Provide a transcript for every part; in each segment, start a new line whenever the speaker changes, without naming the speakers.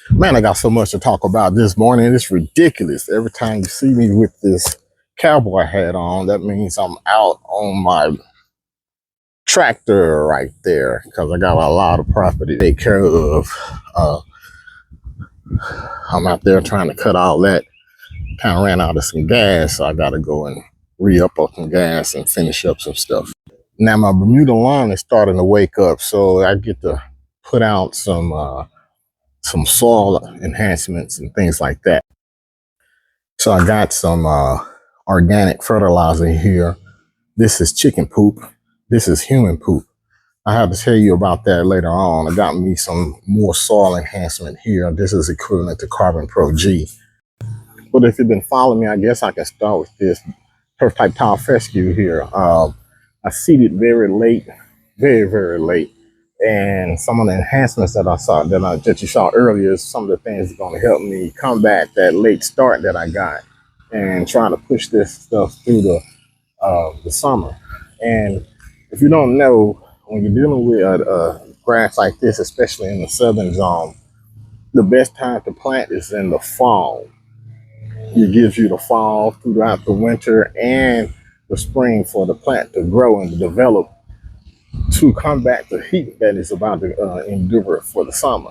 Man, I got so much to talk about this morning. It's ridiculous. Every time you see me with this cowboy hat on, that means I'm out on my tractor right there because I got a lot of property to take care of. Uh, I'm out there trying to cut all that. Kind of ran out of some gas, so I got to go and re-up on some gas and finish up some stuff. Now my Bermuda lawn is starting to wake up, so I get to put out some soil enhancements and things like that. So I got some organic fertilizer here. This is chicken poop. This is human poop. I have to tell you about that later on. I got me some more soil enhancement here. This is equivalent to Carbon Pro G. But if you've been following me, I guess I can start with this turf type tile fescue here. I seeded very late, very late. And some of the enhancements that I saw, that you saw earlier, is some of the things that are going to help me combat that late start that I got and trying to push this stuff through the summer. And if you don't know, when you're dealing with grass like this, especially in the southern zone, the best time to plant is in the fall. It gives you the fall throughout the winter and the spring for the plant to grow and to develop to combat the heat that is about to endure for the summer.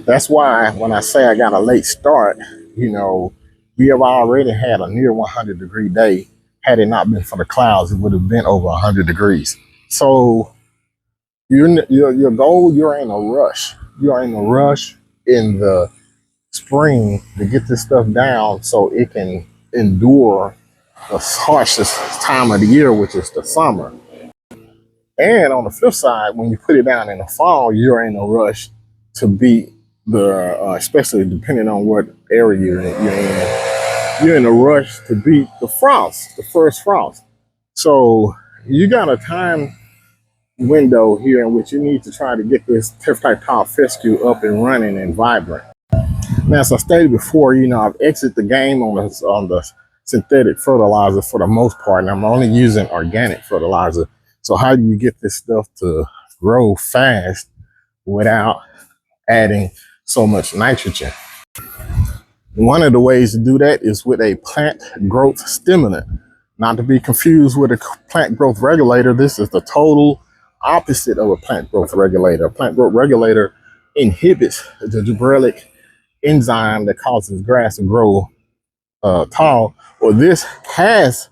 That's why when I say I got a late start, you know, we have already had a near 100-degree day. Had it not been for the clouds, it would have been over 100 degrees. So your goal, you're in a rush. You're in a rush in the spring to get this stuff down so it can endure the harshest time of the year, which is the summer. And on the flip side, when you put it down in the fall, you're in a rush to beat the, especially depending on what area you're in, you're in a rush to beat the frost, the first frost. So you got a time window here in which you need to try to get this turf type tile fescue up and running and vibrant. Now, as I stated before, you know, I've exited the game on the synthetic fertilizer for the most part, and I'm only using organic fertilizer. So how do you get this stuff to grow fast without adding so much nitrogen? One of the ways to do that is with a plant growth stimulant. Not to be confused with a plant growth regulator. This is the total opposite of a plant growth regulator. A plant growth regulator inhibits the gibberellic enzyme that causes grass to grow tall. Well, this has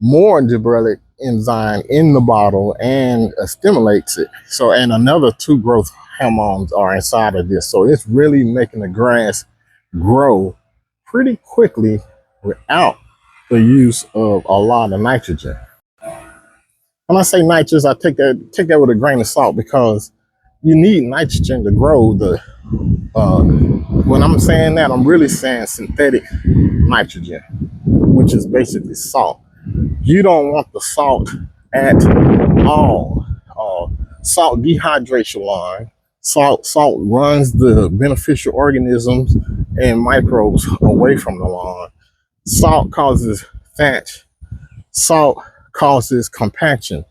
more gibberellic enzyme in the bottle and stimulates it. So, and another 2 growth hormones are inside of this. So it's really making the grass grow pretty quickly without the use of a lot of nitrogen. When I say nitrogen, I take that with a grain of salt because you need nitrogen to grow. When I'm saying that, I'm really saying synthetic nitrogen, which is basically salt. You don't want the salt at all. Salt dehydrates your lawn. Salt runs the beneficial organisms and microbes away from the lawn. Salt causes thatch. Salt causes compaction.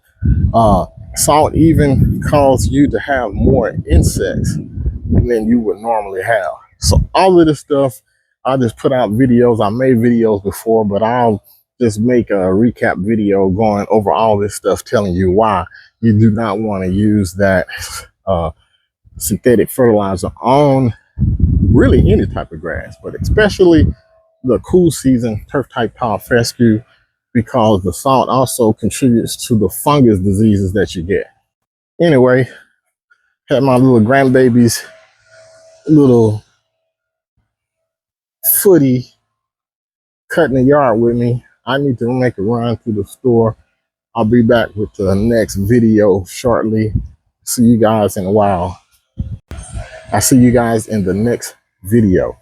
Salt even causes you to have more insects than you would normally have. So all of this stuff, I just put out videos. I made videos before, but I'll just make a recap video going over all this stuff, telling you why you do not want to use that synthetic fertilizer on really any type of grass, but especially the cool season turf type tile fescue, because the salt also contributes to the fungus diseases that you get. Anyway, had my little grandbaby's little footy cutting the yard with me. I need to make a run through the store. I'll be back with the next video shortly. See you guys in a while. I'll see you guys in the next video.